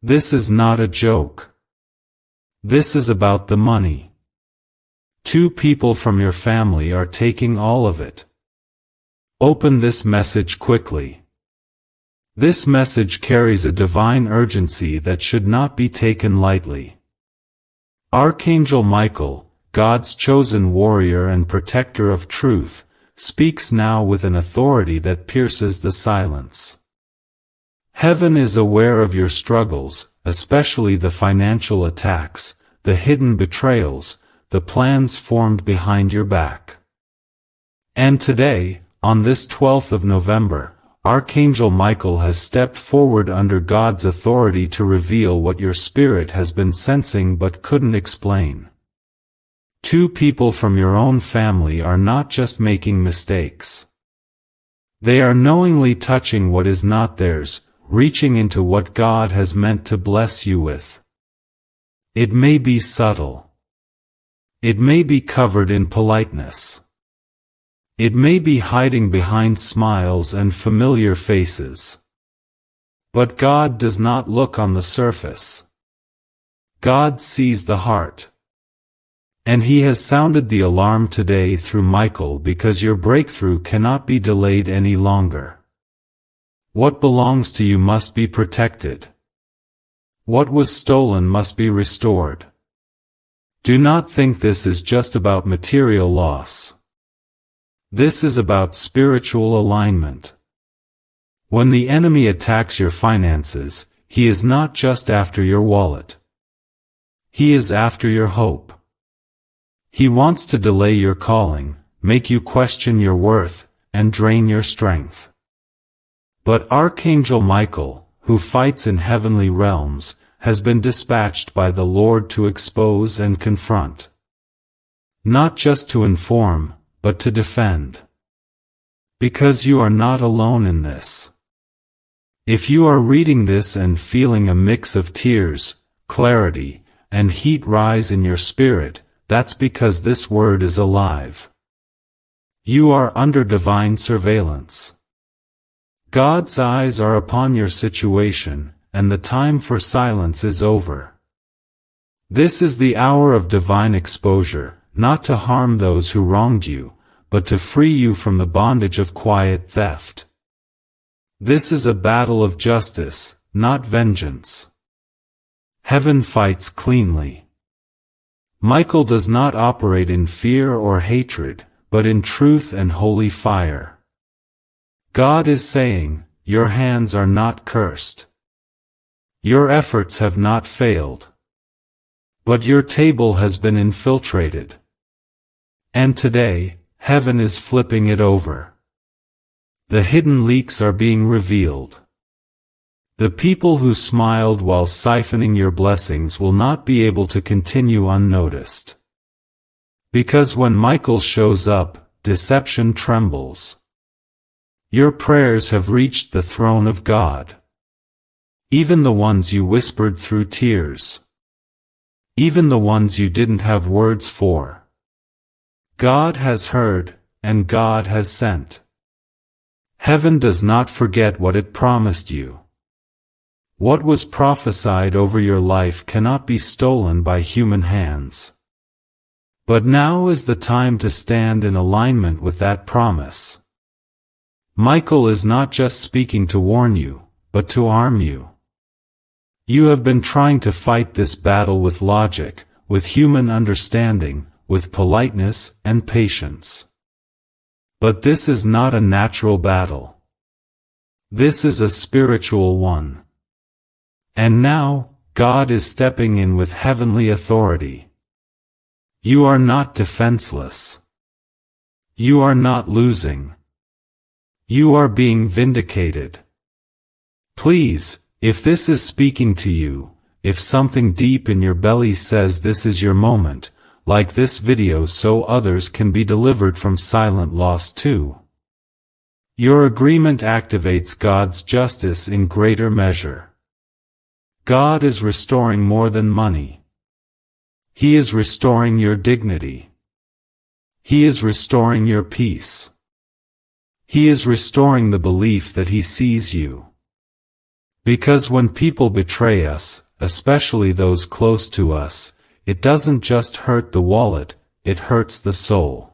This is not a joke. This is about the money. 2 people from your family are taking all of it. Open this message quickly. This message carries a divine urgency that should not be taken lightly. Archangel Michael, God's chosen warrior and protector of truth, speaks now with an authority that pierces the silence. Heaven is aware of your struggles, especially the financial attacks, the hidden betrayals, the plans formed behind your back. And today, on this 12th of November, Archangel Michael has stepped forward under God's authority to reveal what your spirit has been sensing but couldn't explain. 2 people from your own family are not just making mistakes. They are knowingly touching what is not theirs, reaching into what God has meant to bless you with. It may be subtle. It may be covered in politeness. It may be hiding behind smiles and familiar faces. But God does not look on the surface. God sees the heart. And He has sounded the alarm today through Michael because your breakthrough cannot be delayed any longer. What belongs to you must be protected. What was stolen must be restored. Do not think this is just about material loss. This is about spiritual alignment. When the enemy attacks your finances, he is not just after your wallet. He is after your hope. He wants to delay your calling, make you question your worth, and drain your strength. But Archangel Michael, who fights in heavenly realms, has been dispatched by the Lord to expose and confront. Not just to inform, but to defend. Because you are not alone in this. If you are reading this and feeling a mix of tears, clarity, and heat rise in your spirit, that's because this word is alive. You are under divine surveillance. God's eyes are upon your situation, and the time for silence is over. This is the hour of divine exposure, not to harm those who wronged you, but to free you from the bondage of quiet theft. This is a battle of justice, not vengeance. Heaven fights cleanly. Michael does not operate in fear or hatred, but in truth and holy fire. God is saying, your hands are not cursed. Your efforts have not failed. But your table has been infiltrated. And today, heaven is flipping it over. The hidden leaks are being revealed. The people who smiled while siphoning your blessings will not be able to continue unnoticed. Because when Michael shows up, deception trembles. Your prayers have reached the throne of God. Even the ones you whispered through tears. Even the ones you didn't have words for. God has heard, and God has sent. Heaven does not forget what it promised you. What was prophesied over your life cannot be stolen by human hands. But now is the time to stand in alignment with that promise. Michael is not just speaking to warn you, but to arm you. You have been trying to fight this battle with logic, with human understanding, with politeness and patience. But this is not a natural battle. This is a spiritual one. And now, God is stepping in with heavenly authority. You are not defenseless. You are not losing. You are being vindicated. Please, if this is speaking to you, if something deep in your belly says this is your moment, like this video so others can be delivered from silent loss too. Your agreement activates God's justice in greater measure. God is restoring more than money. He is restoring your dignity. He is restoring your peace. He is restoring the belief that He sees you. Because when people betray us, especially those close to us, it doesn't just hurt the wallet, it hurts the soul.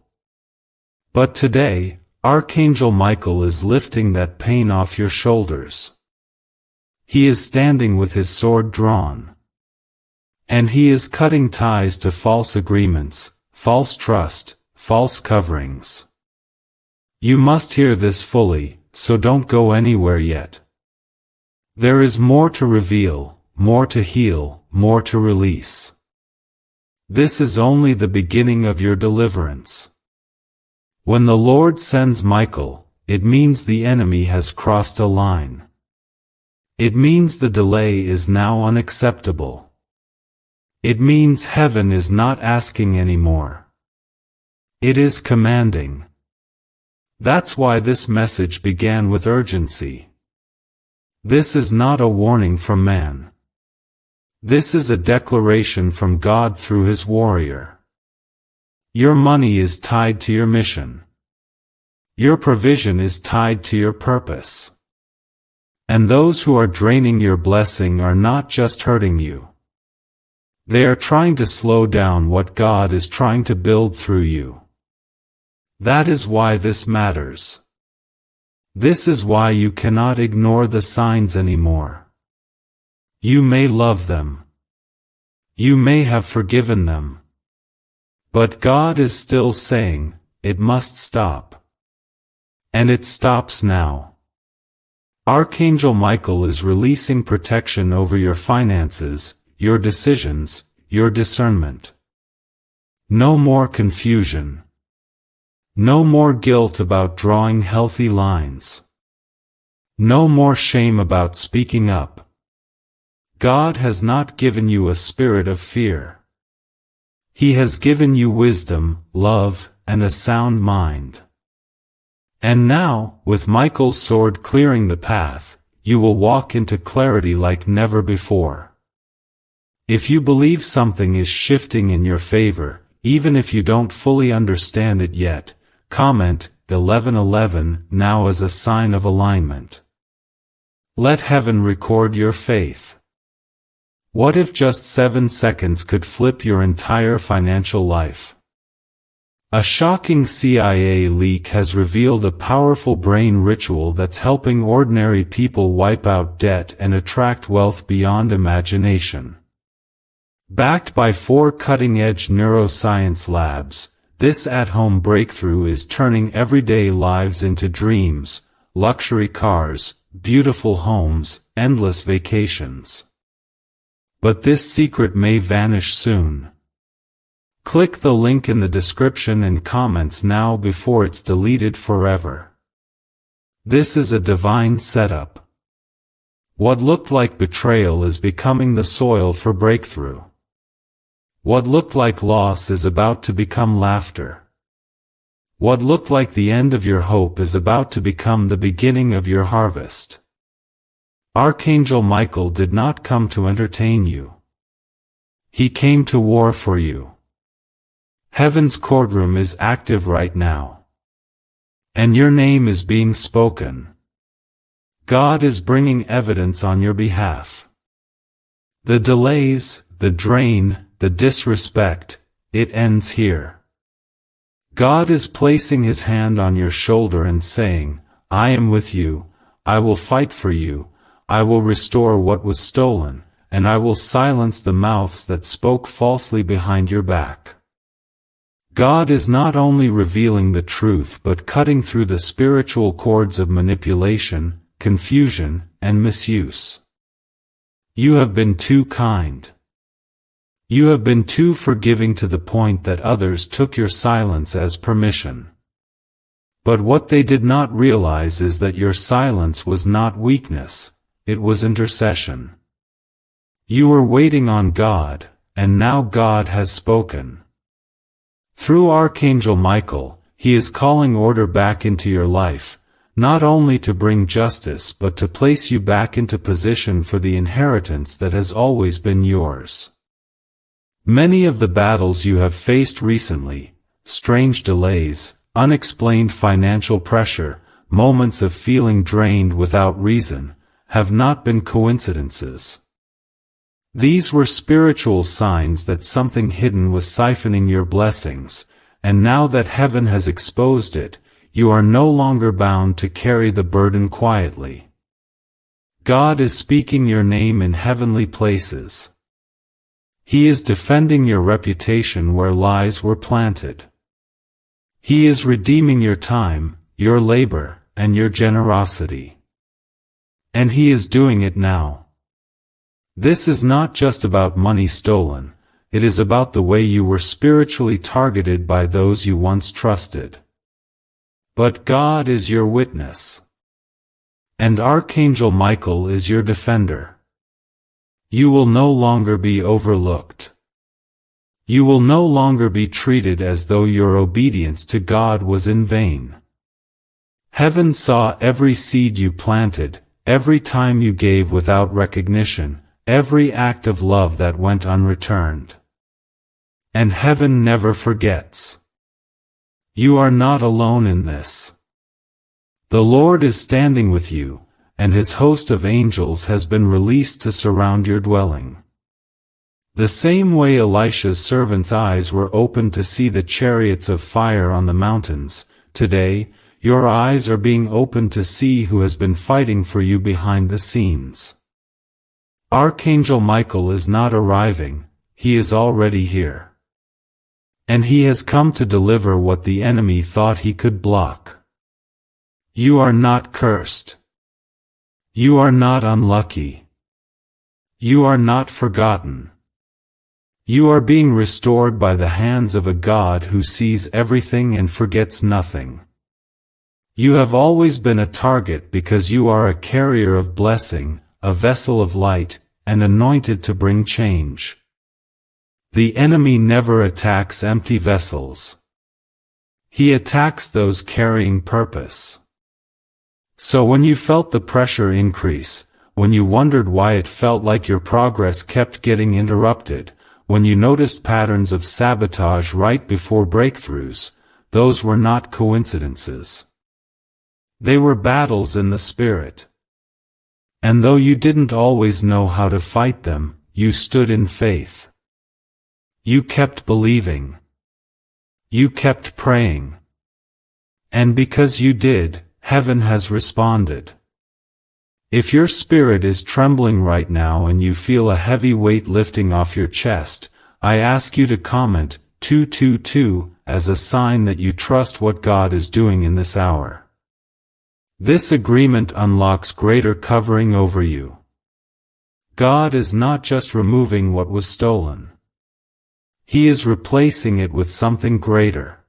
But today, Archangel Michael is lifting that pain off your shoulders. He is standing with his sword drawn. And he is cutting ties to false agreements, false trust, false coverings. You must hear this fully, so don't go anywhere yet. There is more to reveal, more to heal, more to release. This is only the beginning of your deliverance. When the Lord sends Michael, it means the enemy has crossed a line. It means the delay is now unacceptable. It means heaven is not asking anymore. It is commanding. That's why this message began with urgency. This is not a warning from man. This is a declaration from God through His warrior. Your money is tied to your mission. Your provision is tied to your purpose. And those who are draining your blessing are not just hurting you. They are trying to slow down what God is trying to build through you. That is why this matters. This is why you cannot ignore the signs anymore. You may love them. You may have forgiven them. But God is still saying, it must stop. And it stops now. Archangel Michael is releasing protection over your finances, your decisions, your discernment. No more confusion. No more guilt about drawing healthy lines. No more shame about speaking up. God has not given you a spirit of fear. He has given you wisdom, love, and a sound mind. And now, with Michael's sword clearing the path, you will walk into clarity like never before. If you believe something is shifting in your favor, even if you don't fully understand it yet, comment 1111 now as a sign of alignment. Let heaven record your faith. What if just 7 seconds could flip your entire financial life? A shocking CIA leak has revealed a powerful brain ritual that's helping ordinary people wipe out debt and attract wealth beyond imagination. Backed by 4 cutting-edge neuroscience labs, this at-home breakthrough is turning everyday lives into dreams, luxury cars, beautiful homes, endless vacations. But this secret may vanish soon. Click the link in the description and comments now before it's deleted forever. This is a divine setup. What looked like betrayal is becoming the soil for breakthrough. What looked like loss is about to become laughter. What looked like the end of your hope is about to become the beginning of your harvest. Archangel Michael did not come to entertain you. He came to war for you. Heaven's courtroom is active right now. And your name is being spoken. God is bringing evidence on your behalf. The delays, the drain, the disrespect, it ends here. God is placing His hand on your shoulder and saying, I am with you, I will fight for you, I will restore what was stolen, and I will silence the mouths that spoke falsely behind your back. God is not only revealing the truth but cutting through the spiritual cords of manipulation, confusion, and misuse. You have been too kind. You have been too forgiving to the point that others took your silence as permission. But what they did not realize is that your silence was not weakness, it was intercession. You were waiting on God, and now God has spoken. Through Archangel Michael, he is calling order back into your life, not only to bring justice but to place you back into position for the inheritance that has always been yours. Many of the battles you have faced recently, strange delays, unexplained financial pressure, moments of feeling drained without reason, have not been coincidences. These were spiritual signs that something hidden was siphoning your blessings, and now that heaven has exposed it, you are no longer bound to carry the burden quietly. God is speaking your name in heavenly places. He is defending your reputation where lies were planted. He is redeeming your time, your labor, and your generosity. And He is doing it now. This is not just about money stolen, it is about the way you were spiritually targeted by those you once trusted. But God is your witness. And Archangel Michael is your defender. You will no longer be overlooked. You will no longer be treated as though your obedience to God was in vain. Heaven saw every seed you planted, every time you gave without recognition, every act of love that went unreturned. And heaven never forgets. You are not alone in this. The Lord is standing with you, and His host of angels has been released to surround your dwelling. The same way Elisha's servant's eyes were opened to see the chariots of fire on the mountains, today, your eyes are being opened to see who has been fighting for you behind the scenes. Archangel Michael is not arriving, he is already here. And he has come to deliver what the enemy thought he could block. You are not cursed. You are not unlucky. You are not forgotten. You are being restored by the hands of a God who sees everything and forgets nothing. You have always been a target because you are a carrier of blessing, a vessel of light, and anointed to bring change. The enemy never attacks empty vessels. He attacks those carrying purpose. So when you felt the pressure increase, when you wondered why it felt like your progress kept getting interrupted, when you noticed patterns of sabotage right before breakthroughs, those were not coincidences. They were battles in the spirit. And though you didn't always know how to fight them, you stood in faith. You kept believing. You kept praying. And because you did, heaven has responded. If your spirit is trembling right now and you feel a heavy weight lifting off your chest, I ask you to comment 222 as a sign that you trust what God is doing in this hour. This agreement unlocks greater covering over you. God is not just removing what was stolen. He is replacing it with something greater.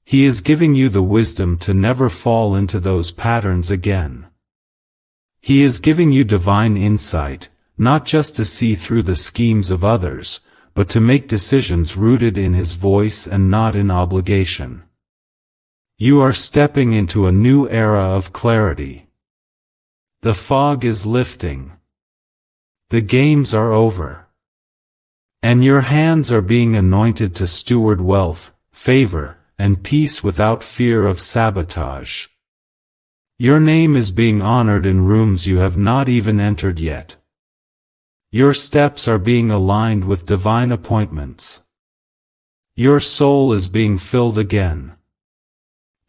He is giving you the wisdom to never fall into those patterns again. He is giving you divine insight, not just to see through the schemes of others, but to make decisions rooted in His voice and not in obligation. You are stepping into a new era of clarity. The fog is lifting. The games are over. And your hands are being anointed to steward wealth, favor, and peace without fear of sabotage. Your name is being honored in rooms you have not even entered yet. Your steps are being aligned with divine appointments. Your soul is being filled again.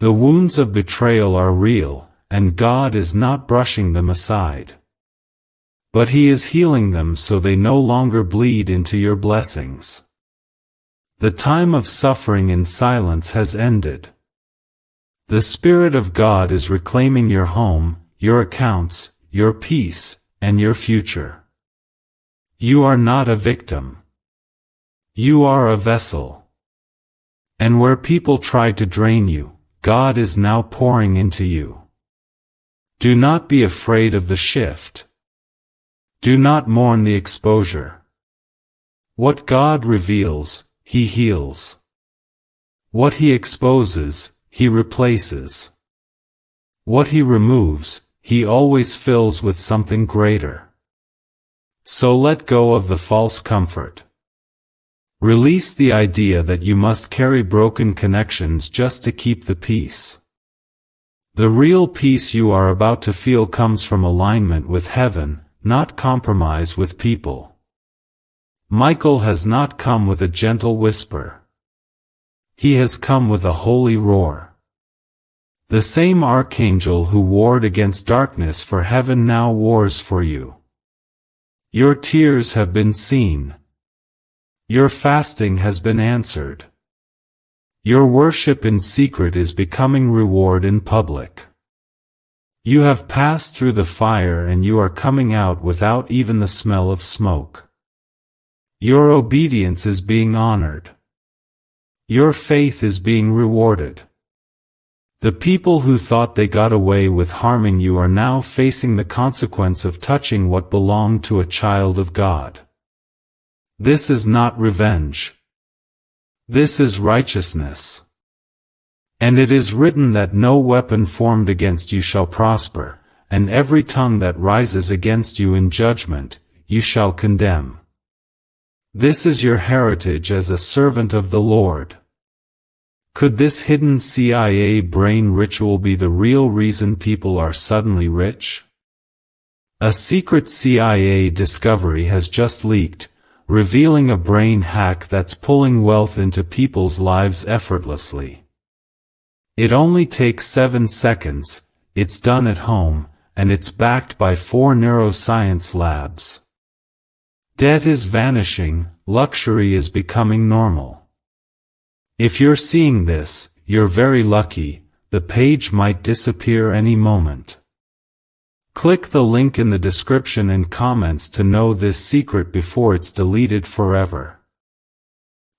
The wounds of betrayal are real, and God is not brushing them aside. But He is healing them so they no longer bleed into your blessings. The time of suffering in silence has ended. The Spirit of God is reclaiming your home, your accounts, your peace, and your future. You are not a victim. You are a vessel. And where people tried to drain you, God is now pouring into you. Do not be afraid of the shift. Do not mourn the exposure. What God reveals, He heals. What He exposes, He replaces. What He removes, He always fills with something greater. So let go of the false comfort. Release the idea that you must carry broken connections just to keep the peace. The real peace you are about to feel comes from alignment with heaven, not compromise with people. Michael has not come with a gentle whisper. He has come with a holy roar. The same archangel who warred against darkness for heaven now wars for you. Your tears have been seen. Your fasting has been answered. Your worship in secret is becoming reward in public. You have passed through the fire and you are coming out without even the smell of smoke. Your obedience is being honored. Your faith is being rewarded. The people who thought they got away with harming you are now facing the consequence of touching what belonged to a child of God. This is not revenge. This is righteousness. And it is written that no weapon formed against you shall prosper, and every tongue that rises against you in judgment, you shall condemn. This is your heritage as a servant of the Lord. Could this hidden CIA brain ritual be the real reason people are suddenly rich? A secret CIA discovery has just leaked, revealing a brain hack that's pulling wealth into people's lives effortlessly. It only takes 7 seconds, it's done at home, and it's backed by 4 neuroscience labs. Debt is vanishing, luxury is becoming normal. If you're seeing this, you're very lucky, the page might disappear any moment. Click the link in the description and comments to know this secret before it's deleted forever.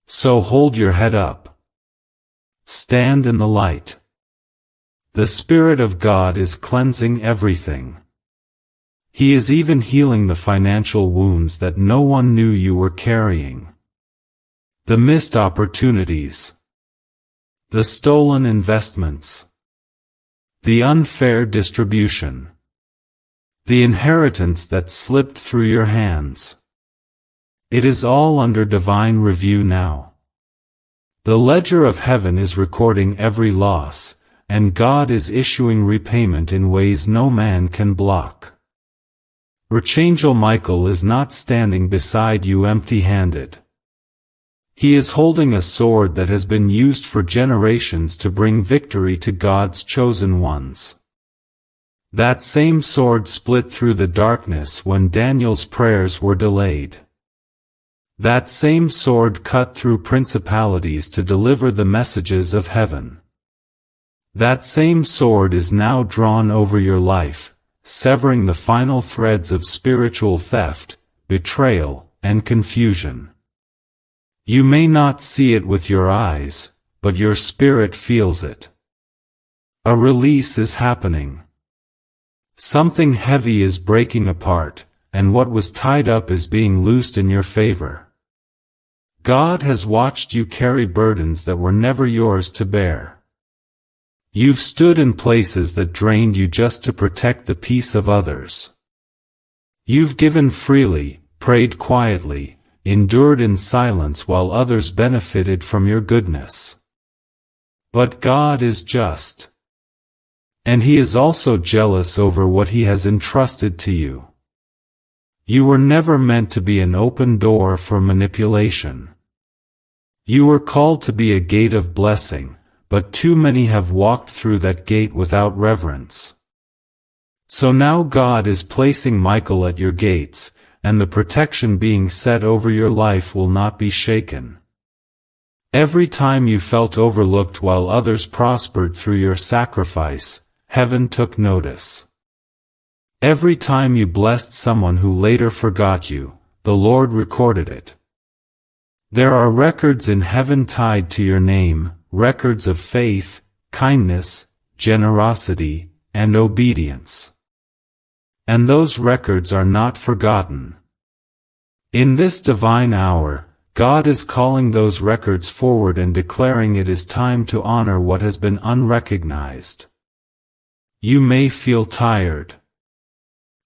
So hold your head up. Stand in the light. The Spirit of God is cleansing everything. He is even healing the financial wounds that no one knew you were carrying. The missed opportunities. The stolen investments. The unfair distribution. The inheritance that slipped through your hands. It is all under divine review now. The ledger of heaven is recording every loss, and God is issuing repayment in ways no man can block. Archangel Michael is not standing beside you empty-handed. He is holding a sword that has been used for generations to bring victory to God's chosen ones. That same sword split through the darkness when Daniel's prayers were delayed. That same sword cut through principalities to deliver the messages of heaven. That same sword is now drawn over your life, severing the final threads of spiritual theft, betrayal, and confusion. You may not see it with your eyes, but your spirit feels it. A release is happening. Something heavy is breaking apart, and what was tied up is being loosed in your favor. God has watched you carry burdens that were never yours to bear. You've stood in places that drained you just to protect the peace of others. You've given freely, prayed quietly, endured in silence while others benefited from your goodness. But God is just. And He is also jealous over what He has entrusted to you. You were never meant to be an open door for manipulation. You were called to be a gate of blessing, but too many have walked through that gate without reverence. So now God is placing Michael at your gates, and the protection being set over your life will not be shaken. Every time you felt overlooked while others prospered through your sacrifice, heaven took notice. Every time you blessed someone who later forgot you, the Lord recorded it. There are records in heaven tied to your name, records of faith, kindness, generosity, and obedience. And those records are not forgotten. In this divine hour, God is calling those records forward and declaring it is time to honor what has been unrecognized. You may feel tired.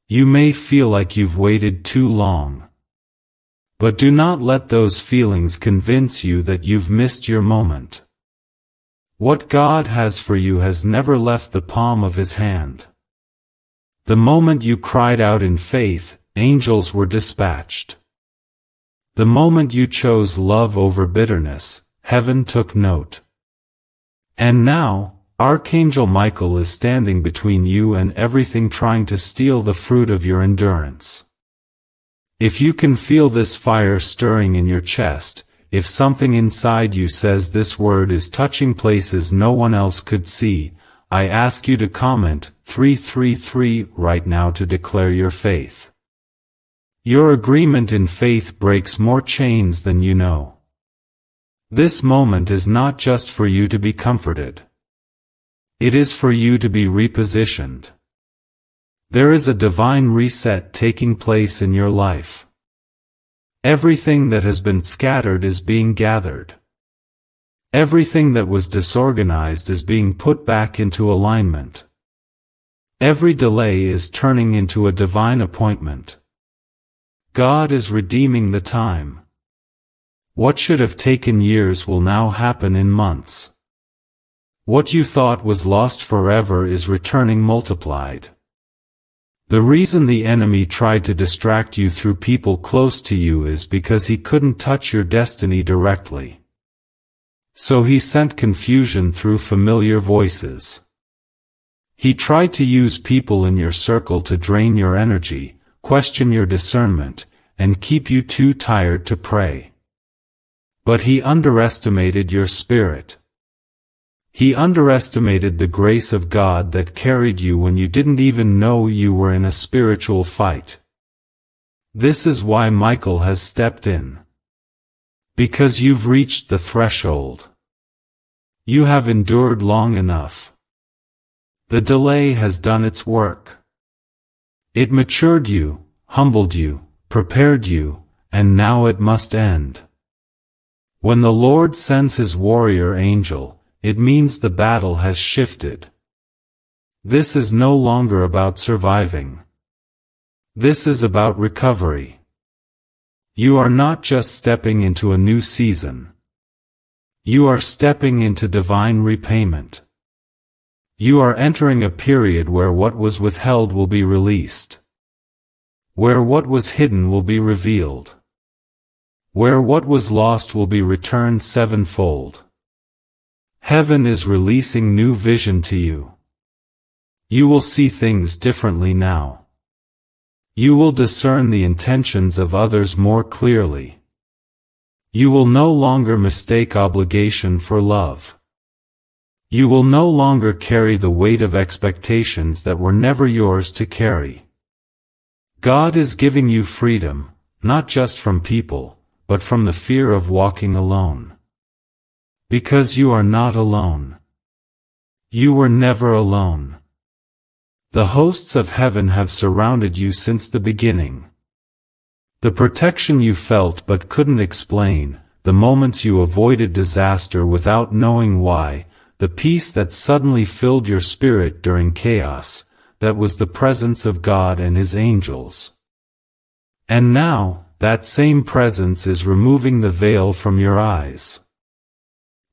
You may feel like you've waited too long. But do not let those feelings convince you that you've missed your moment. What God has for you has never left the palm of His hand. The moment you cried out in faith, angels were dispatched. The moment you chose love over bitterness, heaven took note. And now, Archangel Michael is standing between you and everything trying to steal the fruit of your endurance. If you can feel this fire stirring in your chest, if something inside you says this word is touching places no one else could see, I ask you to comment 333 right now to declare your faith. Your agreement in faith breaks more chains than you know. This moment is not just for you to be comforted. It is for you to be repositioned. There is a divine reset taking place in your life. Everything that has been scattered is being gathered. Everything that was disorganized is being put back into alignment. Every delay is turning into a divine appointment. God is redeeming the time. What should have taken years will now happen in months. What you thought was lost forever is returning multiplied. The reason the enemy tried to distract you through people close to you is because he couldn't touch your destiny directly. So he sent confusion through familiar voices. He tried to use people in your circle to drain your energy, question your discernment, and keep you too tired to pray. But he underestimated your spirit. He underestimated the grace of God that carried you when you didn't even know you were in a spiritual fight. This is why Michael has stepped in. Because you've reached the threshold. You have endured long enough. The delay has done its work. It matured you, humbled you, prepared you, and now it must end. When the Lord sends His warrior angel, it means the battle has shifted. This is no longer about surviving. This is about recovery. You are not just stepping into a new season. You are stepping into divine repayment. You are entering a period where what was withheld will be released. Where what was hidden will be revealed. Where what was lost will be returned sevenfold. Heaven is releasing new vision to you. You will see things differently now. You will discern the intentions of others more clearly. You will no longer mistake obligation for love. You will no longer carry the weight of expectations that were never yours to carry. God is giving you freedom, not just from people, but from the fear of walking alone. Because you are not alone. You were never alone. The hosts of heaven have surrounded you since the beginning. The protection you felt but couldn't explain, the moments you avoided disaster without knowing why, the peace that suddenly filled your spirit during chaos, that was the presence of God and His angels. And now, that same presence is removing the veil from your eyes.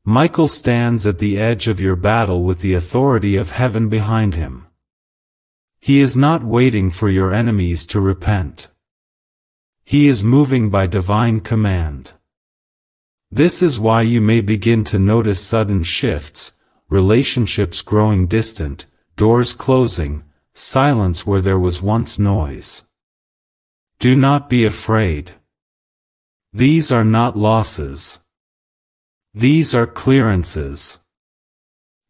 Michael stands at the edge of your battle with the authority of heaven behind him. He is not waiting for your enemies to repent. He is moving by divine command. This is why you may begin to notice sudden shifts, relationships growing distant, doors closing, silence where there was once noise. Do not be afraid. These are not losses. These are clearances.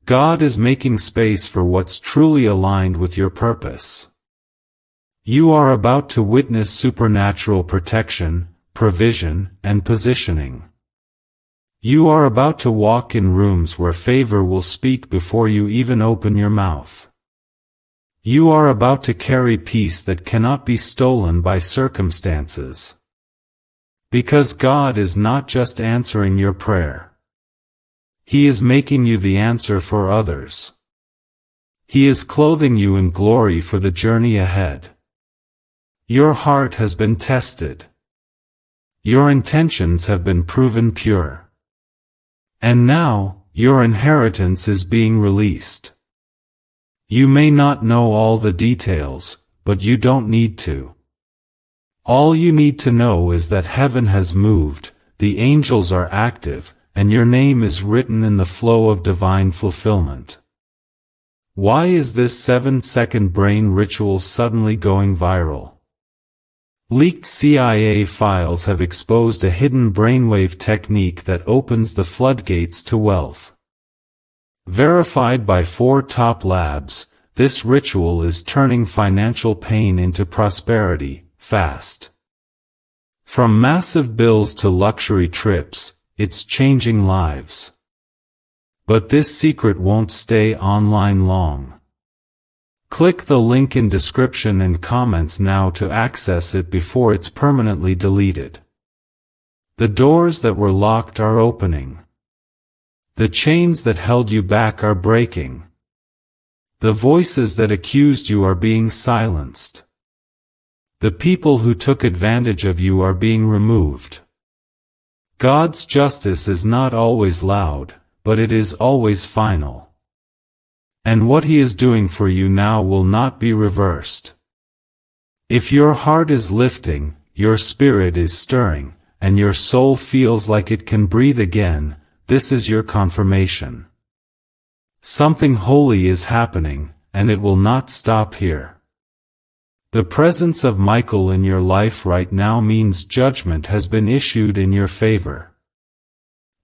God is making space for what's truly aligned with your purpose. You are about to witness supernatural protection, provision, and positioning. You are about to walk in rooms where favor will speak before you even open your mouth. You are about to carry peace that cannot be stolen by circumstances. Because God is not just answering your prayer. He is making you the answer for others. He is clothing you in glory for the journey ahead. Your heart has been tested. Your intentions have been proven pure. And now, your inheritance is being released. You may not know all the details, but you don't need to. All you need to know is that heaven has moved, the angels are active, and your name is written in the flow of divine fulfillment. Why is this 7-second brain ritual suddenly going viral? Leaked CIA files have exposed a hidden brainwave technique that opens the floodgates to wealth. Verified by 4 top labs, this ritual is turning financial pain into prosperity, fast. From massive bills to luxury trips, it's changing lives. But this secret won't stay online long. Click the link in description and comments now to access it before it's permanently deleted. The doors that were locked are opening. The chains that held you back are breaking. The voices that accused you are being silenced. The people who took advantage of you are being removed. God's justice is not always loud, but it is always final. And what He is doing for you now will not be reversed. If your heart is lifting, your spirit is stirring, and your soul feels like it can breathe again, this is your confirmation. Something holy is happening, and it will not stop here. The presence of Michael in your life right now means judgment has been issued in your favor.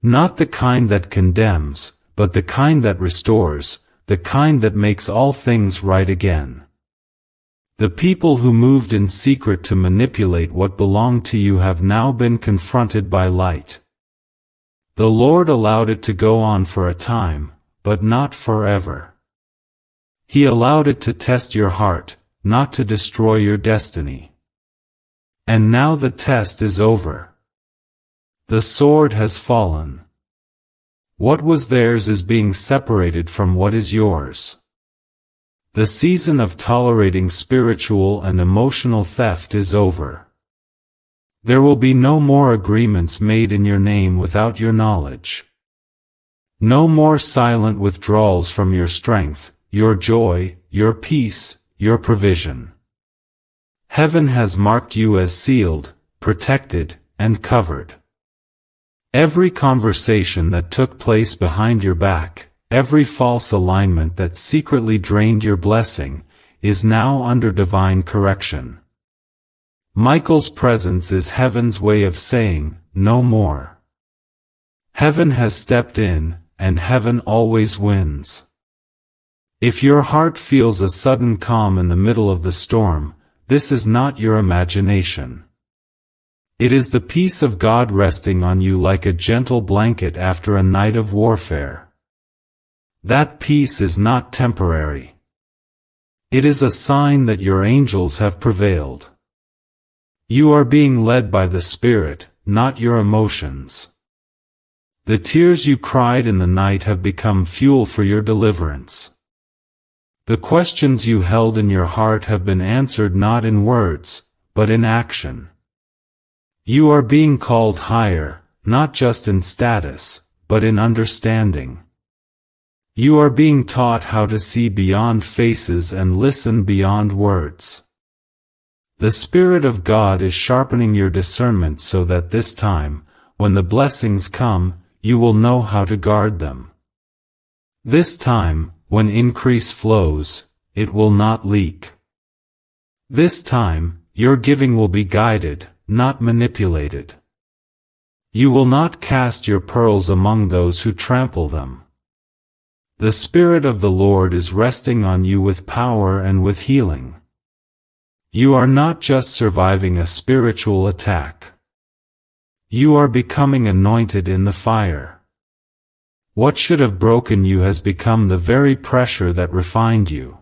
Not the kind that condemns, but the kind that restores, the kind that makes all things right again. The people who moved in secret to manipulate what belonged to you have now been confronted by light. The Lord allowed it to go on for a time, but not forever. He allowed it to test your heart, not to destroy your destiny. And now the test is over. The sword has fallen. What was theirs is being separated from what is yours. The season of tolerating spiritual and emotional theft is over. There will be no more agreements made in your name without your knowledge. No more silent withdrawals from your strength, your joy, your peace, your provision. Heaven has marked you as sealed, protected, and covered. Every conversation that took place behind your back, every false alignment that secretly drained your blessing, is now under divine correction. Michael's presence is heaven's way of saying, no more. Heaven has stepped in, and heaven always wins. If your heart feels a sudden calm in the middle of the storm, this is not your imagination. It is the peace of God resting on you like a gentle blanket after a night of warfare. That peace is not temporary. It is a sign that your angels have prevailed. You are being led by the Spirit, not your emotions. The tears you cried in the night have become fuel for your deliverance. The questions you held in your heart have been answered not in words, but in action. You are being called higher, not just in status, but in understanding. You are being taught how to see beyond faces and listen beyond words. The Spirit of God is sharpening your discernment so that this time, when the blessings come, you will know how to guard them. This time, when increase flows, it will not leak. This time, your giving will be guided, not manipulated. You will not cast your pearls among those who trample them. The Spirit of the Lord is resting on you with power and with healing. You are not just surviving a spiritual attack. You are becoming anointed in the fire. What should have broken you has become the very pressure that refined you.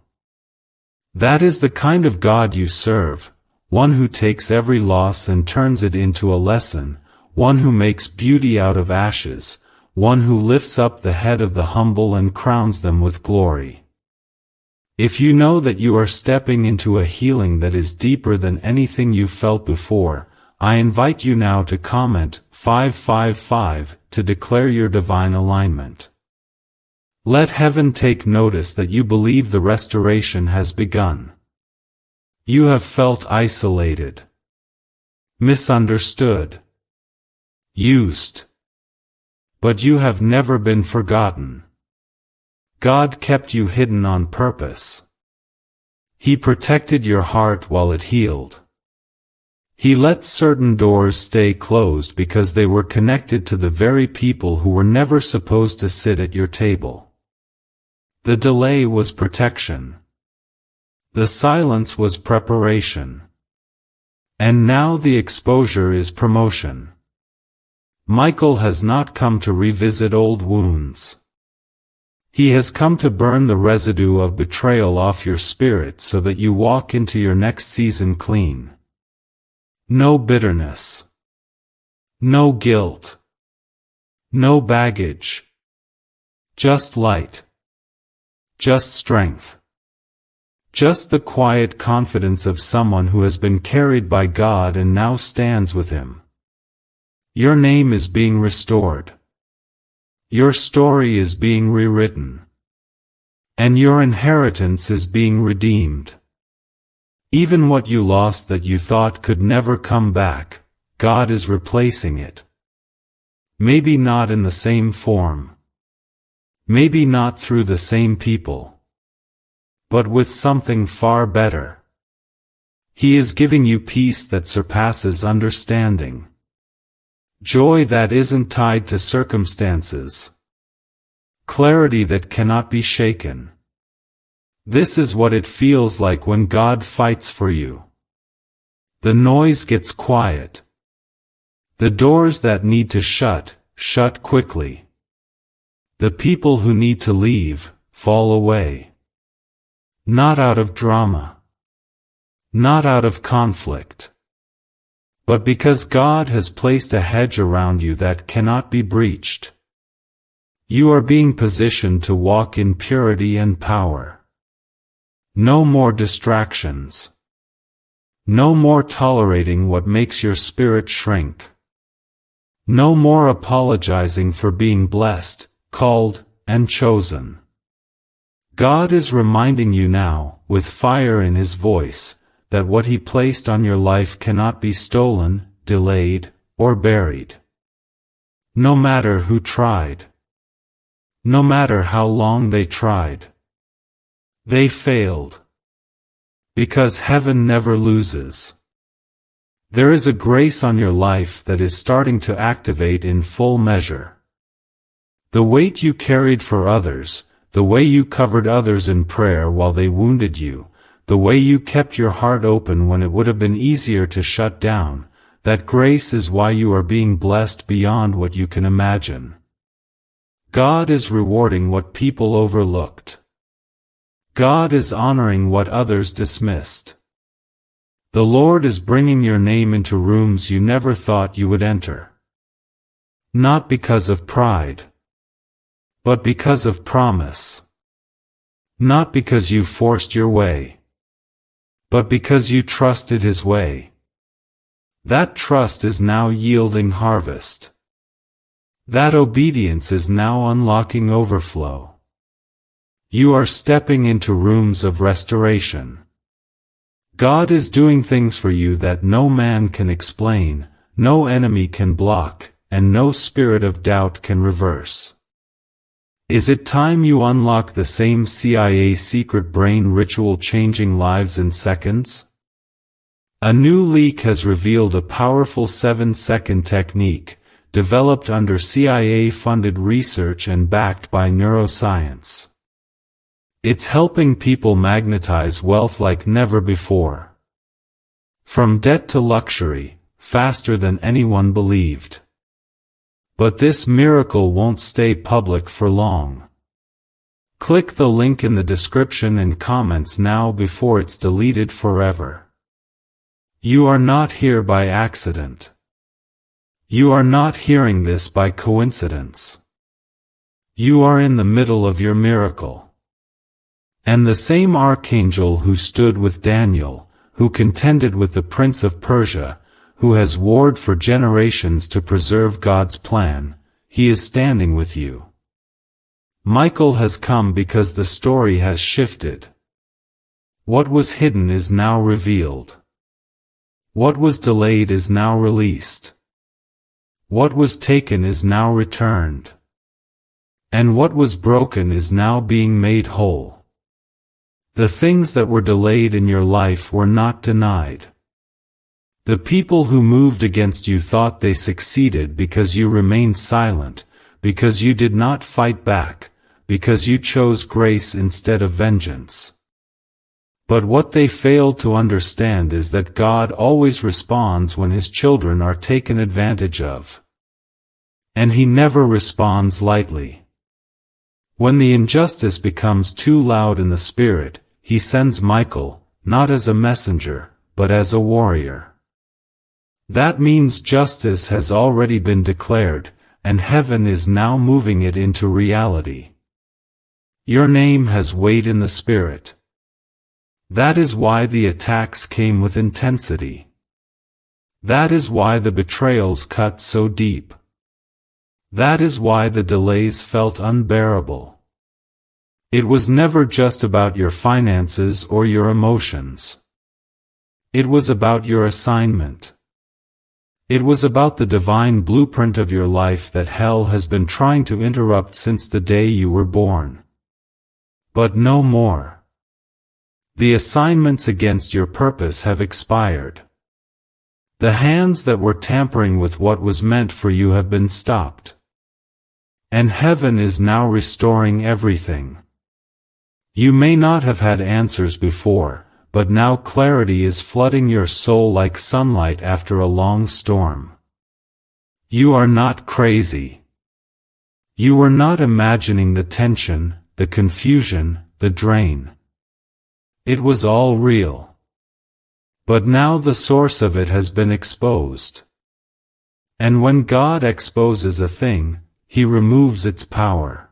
That is the kind of God you serve, one who takes every loss and turns it into a lesson, one who makes beauty out of ashes, one who lifts up the head of the humble and crowns them with glory. If you know that you are stepping into a healing that is deeper than anything you felt before, I invite you now to comment 555 to declare your divine alignment. Let heaven take notice that you believe the restoration has begun. You have felt isolated, misunderstood, used. But you have never been forgotten. God kept you hidden on purpose. He protected your heart while it healed. He let certain doors stay closed because they were connected to the very people who were never supposed to sit at your table. The delay was protection. The silence was preparation. And now the exposure is promotion. Michael has not come to revisit old wounds. He has come to burn the residue of betrayal off your spirit so that you walk into your next season clean. No bitterness. No guilt. No baggage. Just light. Just strength. Just the quiet confidence of someone who has been carried by God and now stands with Him. Your name is being restored. Your story is being rewritten. And your inheritance is being redeemed. Even what you lost that you thought could never come back, God is replacing it. Maybe not in the same form. Maybe not through the same people. But with something far better. He is giving you peace that surpasses understanding. Joy that isn't tied to circumstances. Clarity that cannot be shaken. This is what it feels like when God fights for you. The noise gets quiet. The doors that need to shut, shut quickly. The people who need to leave, fall away. Not out of drama. Not out of conflict. But because God has placed a hedge around you that cannot be breached. You are being positioned to walk in purity and power. No more distractions. No more tolerating what makes your spirit shrink. No more apologizing for being blessed, called, and chosen. God is reminding you now, with fire in His voice, that what He placed on your life cannot be stolen, delayed, or buried. No matter who tried. No matter how long they tried. They failed. Because heaven never loses. There is a grace on your life that is starting to activate in full measure. The weight you carried for others, the way you covered others in prayer while they wounded you, the way you kept your heart open when it would have been easier to shut down, that grace is why you are being blessed beyond what you can imagine. God is rewarding what people overlooked. God is honoring what others dismissed. The Lord is bringing your name into rooms you never thought you would enter. Not because of pride, but because of promise. Not because you forced your way, but because you trusted His way. That trust is now yielding harvest. That obedience is now unlocking overflow. You are stepping into rooms of restoration. God is doing things for you that no man can explain, no enemy can block, and no spirit of doubt can reverse. Is it time you unlock the same CIA secret brain ritual changing lives in seconds? A new leak has revealed a powerful 7-second technique, developed under CIA-funded research and backed by neuroscience. It's helping people magnetize wealth like never before. From debt to luxury, faster than anyone believed. But this miracle won't stay public for long. Click the link in the description and comments now before it's deleted forever. You are not here by accident. You are not hearing this by coincidence. You are in the middle of your miracle. And the same archangel who stood with Daniel, who contended with the prince of Persia, who has warred for generations to preserve God's plan, He is standing with you. Michael has come because the story has shifted. What was hidden is now revealed. What was delayed is now released. What was taken is now returned. And what was broken is now being made whole. The things that were delayed in your life were not denied. The people who moved against you thought they succeeded because you remained silent, because you did not fight back, because you chose grace instead of vengeance. But what they failed to understand is that God always responds when His children are taken advantage of. And He never responds lightly. When the injustice becomes too loud in the spirit, He sends Michael, not as a messenger, but as a warrior. That means justice has already been declared, and heaven is now moving it into reality. Your name has weight in the spirit. That is why the attacks came with intensity. That is why the betrayals cut so deep. That is why the delays felt unbearable. It was never just about your finances or your emotions. It was about your assignment. It was about the divine blueprint of your life that hell has been trying to interrupt since the day you were born. But no more. The assignments against your purpose have expired. The hands that were tampering with what was meant for you have been stopped. And heaven is now restoring everything. You may not have had answers before, but now clarity is flooding your soul like sunlight after a long storm. You are not crazy. You were not imagining the tension, the confusion, the drain. It was all real. But now the source of it has been exposed. And when God exposes a thing, He removes its power.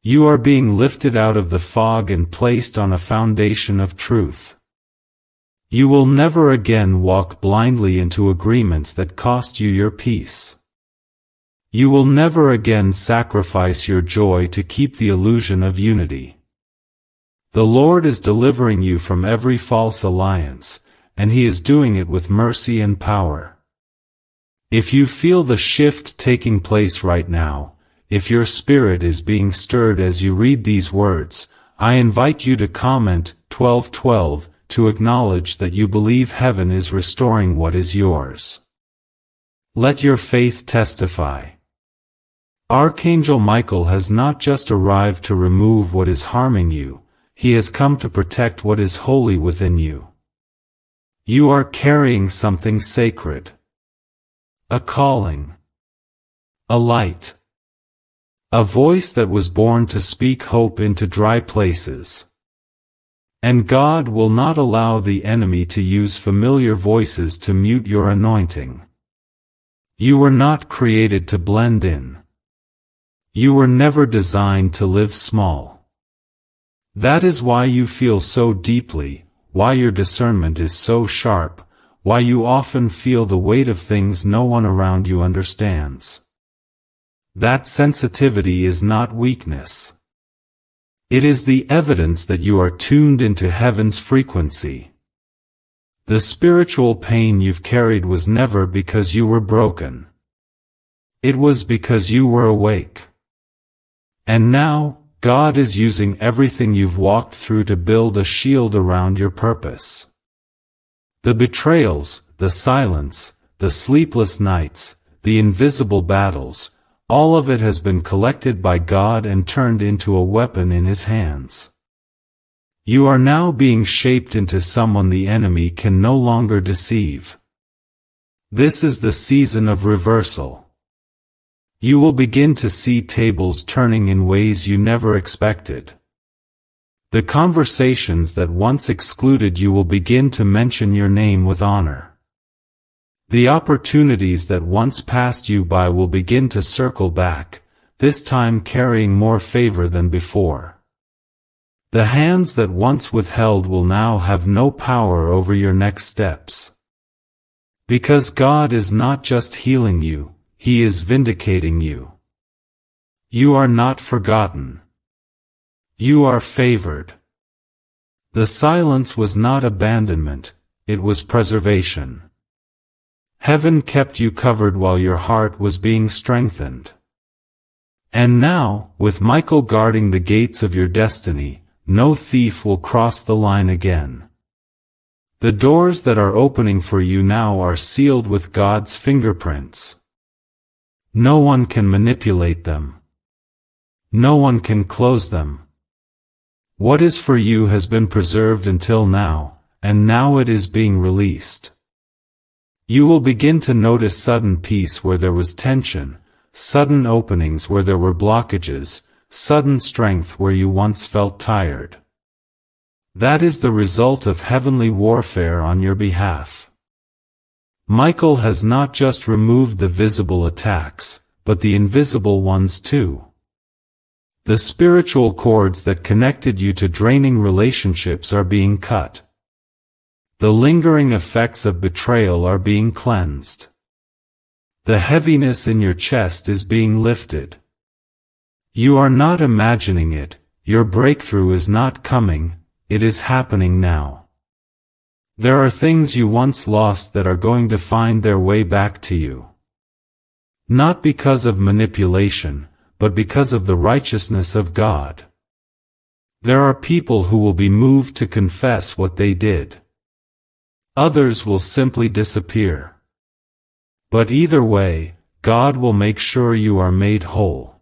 You are being lifted out of the fog and placed on a foundation of truth. You will never again walk blindly into agreements that cost you your peace. You will never again sacrifice your joy to keep the illusion of unity. The Lord is delivering you from every false alliance, and He is doing it with mercy and power. If you feel the shift taking place right now, if your spirit is being stirred as you read these words, I invite you to comment 12:12 to acknowledge that you believe heaven is restoring what is yours. Let your faith testify. Archangel Michael has not just arrived to remove what is harming you, he has come to protect what is holy within you. You are carrying something sacred. A calling. A light. A voice that was born to speak hope into dry places. And God will not allow the enemy to use familiar voices to mute your anointing. You were not created to blend in. You were never designed to live small. That is why you feel so deeply, why your discernment is so sharp, why you often feel the weight of things no one around you understands. That sensitivity is not weakness. It is the evidence that you are tuned into heaven's frequency. The spiritual pain you've carried was never because you were broken. It was because you were awake. And now, God is using everything you've walked through to build a shield around your purpose. The betrayals, the silence, the sleepless nights, the invisible battles, all of it has been collected by God and turned into a weapon in His hands. You are now being shaped into someone the enemy can no longer deceive. This is the season of reversal. You will begin to see tables turning in ways you never expected. The conversations that once excluded you will begin to mention your name with honor. The opportunities that once passed you by will begin to circle back, this time carrying more favor than before. The hands that once withheld will now have no power over your next steps. Because God is not just healing you, He is vindicating you. You are not forgotten. You are favored. The silence was not abandonment, it was preservation. Heaven kept you covered while your heart was being strengthened. And now, with Michael guarding the gates of your destiny, no thief will cross the line again. The doors that are opening for you now are sealed with God's fingerprints. No one can manipulate them. No one can close them. What is for you has been preserved until now, and now it is being released. You will begin to notice sudden peace where there was tension, sudden openings where there were blockages, sudden strength where you once felt tired. That is the result of heavenly warfare on your behalf. Michael has not just removed the visible attacks, but the invisible ones too. The spiritual cords that connected you to draining relationships are being cut. The lingering effects of betrayal are being cleansed. The heaviness in your chest is being lifted. You are not imagining it, your breakthrough is not coming, it is happening now. There are things you once lost that are going to find their way back to you. Not because of manipulation, but because of the righteousness of God. There are people who will be moved to confess what they did. Others will simply disappear. But either way, God will make sure you are made whole.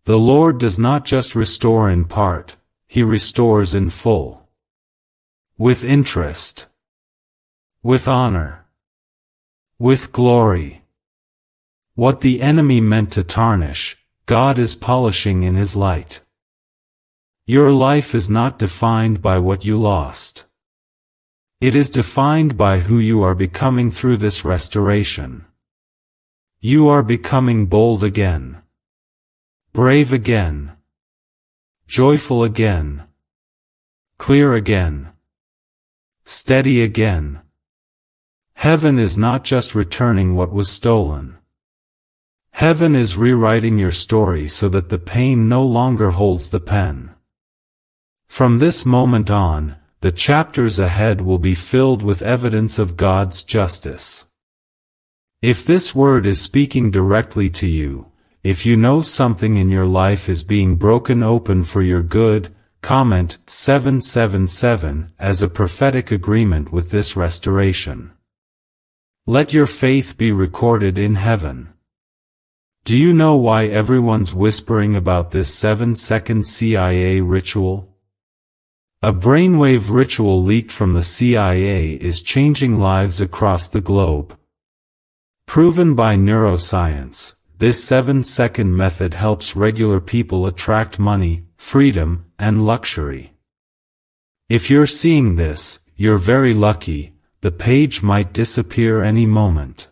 The Lord does not just restore in part, He restores in full. With interest. With honor. With glory. What the enemy meant to tarnish, God is polishing in His light. Your life is not defined by what you lost. It is defined by who you are becoming through this restoration. You are becoming bold again. Brave again. Joyful again. Clear again. Steady again. Heaven is not just returning what was stolen. Heaven is rewriting your story so that the pain no longer holds the pen. From this moment on, the chapters ahead will be filled with evidence of God's justice. If this word is speaking directly to you, if you know something in your life is being broken open for your good, comment 777 as a prophetic agreement with this restoration. Let your faith be recorded in heaven. Do you know why everyone's whispering about this 7-second CIA ritual? A brainwave ritual leaked from the CIA is changing lives across the globe. Proven by neuroscience, this 7-second method helps regular people attract money, freedom, and luxury. If you're seeing this, you're very lucky, the page might disappear any moment.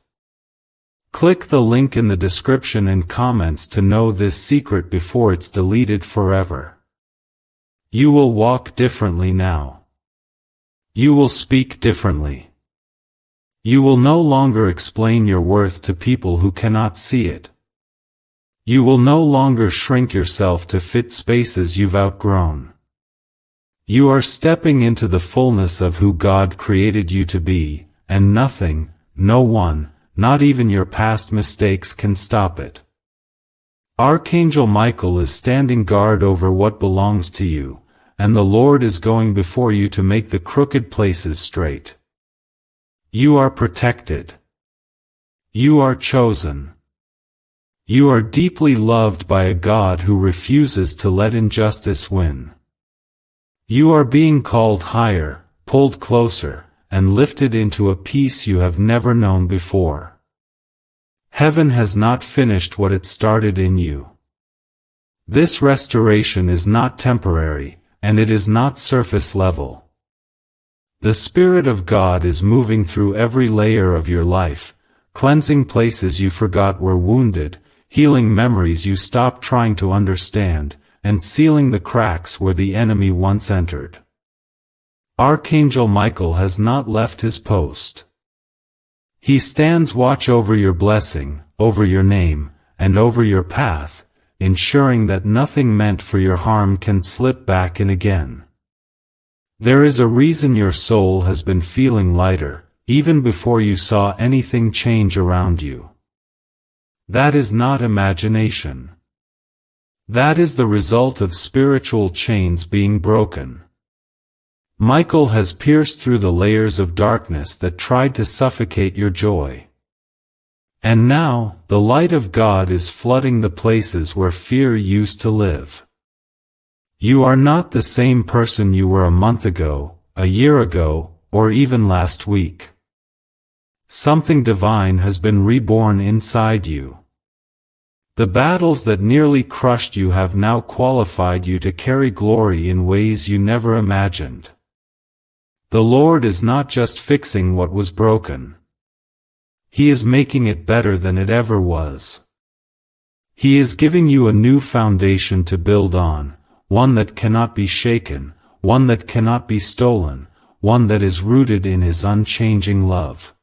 Click the link in the description and comments to know this secret before it's deleted forever. You will walk differently now. You will speak differently. You will no longer explain your worth to people who cannot see it. You will no longer shrink yourself to fit spaces you've outgrown. You are stepping into the fullness of who God created you to be, and nothing, no one, not even your past mistakes can stop it. Archangel Michael is standing guard over what belongs to you, and the Lord is going before you to make the crooked places straight. You are protected. You are chosen. You are deeply loved by a God who refuses to let injustice win. You are being called higher, pulled closer, and lifted into a peace you have never known before. Heaven has not finished what it started in you. This restoration is not temporary, and it is not surface level. The Spirit of God is moving through every layer of your life, cleansing places you forgot were wounded, healing memories you stopped trying to understand, and sealing the cracks where the enemy once entered. Archangel Michael has not left his post. He stands watch over your blessing, over your name, and over your path, ensuring that nothing meant for your harm can slip back in again. There is a reason your soul has been feeling lighter, even before you saw anything change around you. That is not imagination. That is the result of spiritual chains being broken. Michael has pierced through the layers of darkness that tried to suffocate your joy. And now, the light of God is flooding the places where fear used to live. You are not the same person you were a month ago, a year ago, or even last week. Something divine has been reborn inside you. The battles that nearly crushed you have now qualified you to carry glory in ways you never imagined. The Lord is not just fixing what was broken. He is making it better than it ever was. He is giving you a new foundation to build on, one that cannot be shaken, one that cannot be stolen, one that is rooted in His unchanging love.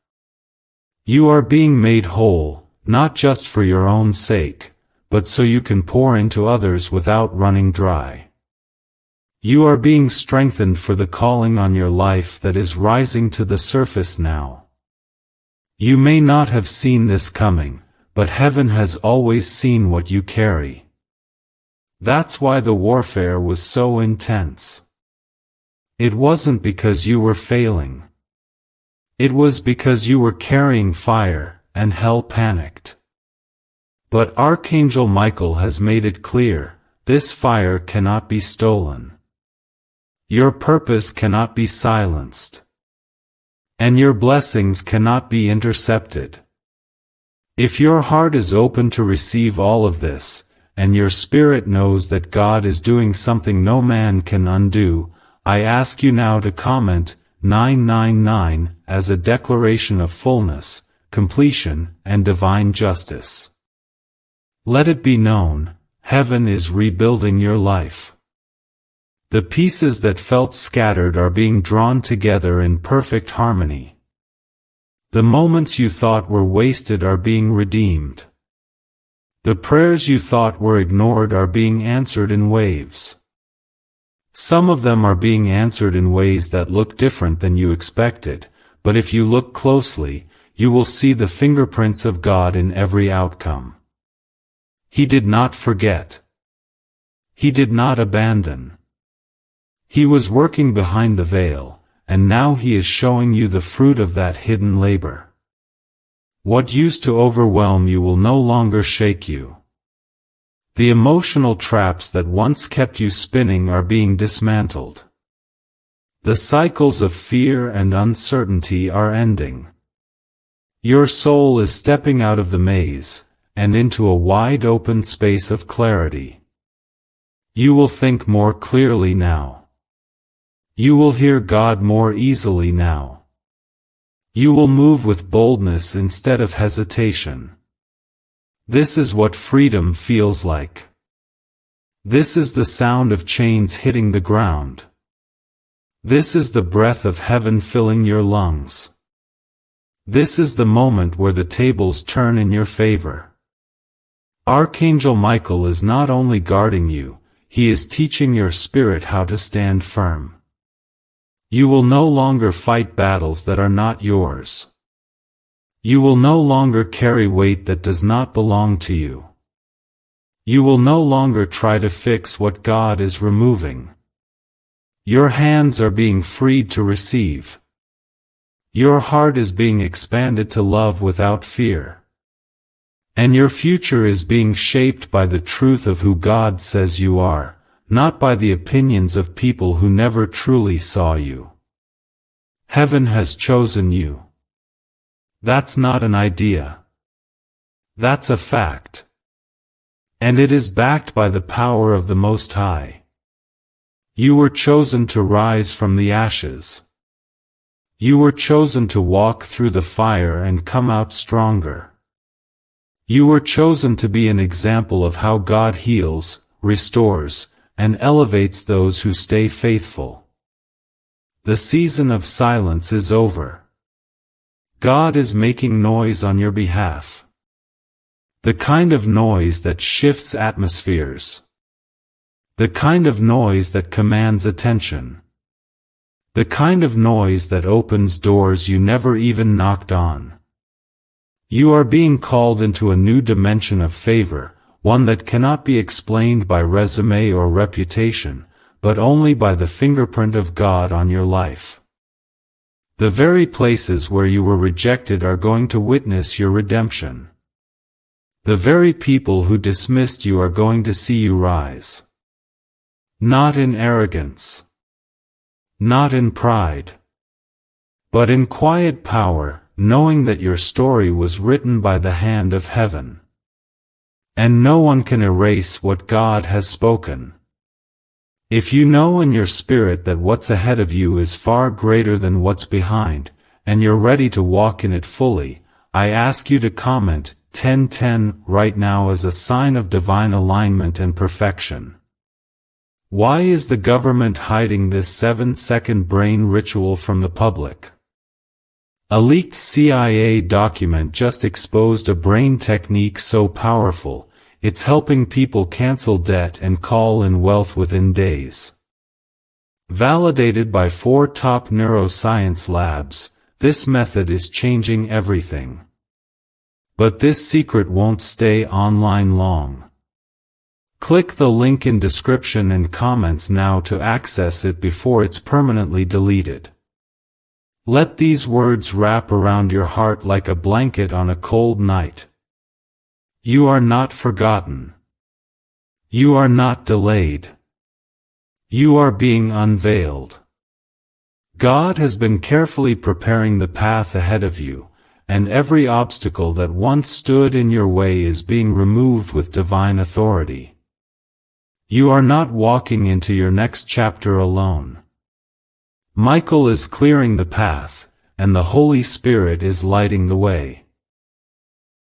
You are being made whole, not just for your own sake, but so you can pour into others without running dry. You are being strengthened for the calling on your life that is rising to the surface now. You may not have seen this coming, but heaven has always seen what you carry. That's why the warfare was so intense. It wasn't because you were failing. It was because you were carrying fire, and hell panicked. But Archangel Michael has made it clear, this fire cannot be stolen. Your purpose cannot be silenced. And your blessings cannot be intercepted. If your heart is open to receive all of this, and your spirit knows that God is doing something no man can undo, I ask you now to comment 999 as a declaration of fullness, completion, and divine justice. Let it be known, heaven is rebuilding your life. The pieces that felt scattered are being drawn together in perfect harmony. The moments you thought were wasted are being redeemed. The prayers you thought were ignored are being answered in waves. Some of them are being answered in ways that look different than you expected, but if you look closely, you will see the fingerprints of God in every outcome. He did not forget. He did not abandon. He was working behind the veil, and now He is showing you the fruit of that hidden labor. What used to overwhelm you will no longer shake you. The emotional traps that once kept you spinning are being dismantled. The cycles of fear and uncertainty are ending. Your soul is stepping out of the maze, and into a wide open space of clarity. You will think more clearly now. You will hear God more easily now. You will move with boldness instead of hesitation. This is what freedom feels like. This is the sound of chains hitting the ground. This is the breath of heaven filling your lungs. This is the moment where the tables turn in your favor. Archangel Michael is not only guarding you, he is teaching your spirit how to stand firm. You will no longer fight battles that are not yours. You will no longer carry weight that does not belong to you. You will no longer try to fix what God is removing. Your hands are being freed to receive. Your heart is being expanded to love without fear. And your future is being shaped by the truth of who God says you are, not by the opinions of people who never truly saw you. Heaven has chosen you. That's not an idea. That's a fact. And it is backed by the power of the Most High. You were chosen to rise from the ashes. You were chosen to walk through the fire and come out stronger. You were chosen to be an example of how God heals, restores, and elevates those who stay faithful. The season of silence is over. God is making noise on your behalf. The kind of noise that shifts atmospheres. The kind of noise that commands attention. The kind of noise that opens doors you never even knocked on. You are being called into a new dimension of favor, one that cannot be explained by resume or reputation, but only by the fingerprint of God on your life. The very places where you were rejected are going to witness your redemption. The very people who dismissed you are going to see you rise. Not in arrogance. Not in pride. But in quiet power, knowing that your story was written by the hand of heaven. And no one can erase what God has spoken. If you know in your spirit that what's ahead of you is far greater than what's behind, and you're ready to walk in it fully, I ask you to comment 1010 right now as a sign of divine alignment and perfection. Why is the government hiding this 7-second brain ritual from the public? A leaked CIA document just exposed a brain technique so powerful, it's helping people cancel debt and call in wealth within days. Validated by 4 top neuroscience labs, this method is changing everything. But this secret won't stay online long. Click the link in description and comments now to access it before it's permanently deleted. Let these words wrap around your heart like a blanket on a cold night. You are not forgotten. You are not delayed. You are being unveiled. God has been carefully preparing the path ahead of you, and every obstacle that once stood in your way is being removed with divine authority. You are not walking into your next chapter alone. Michael is clearing the path, and the Holy Spirit is lighting the way.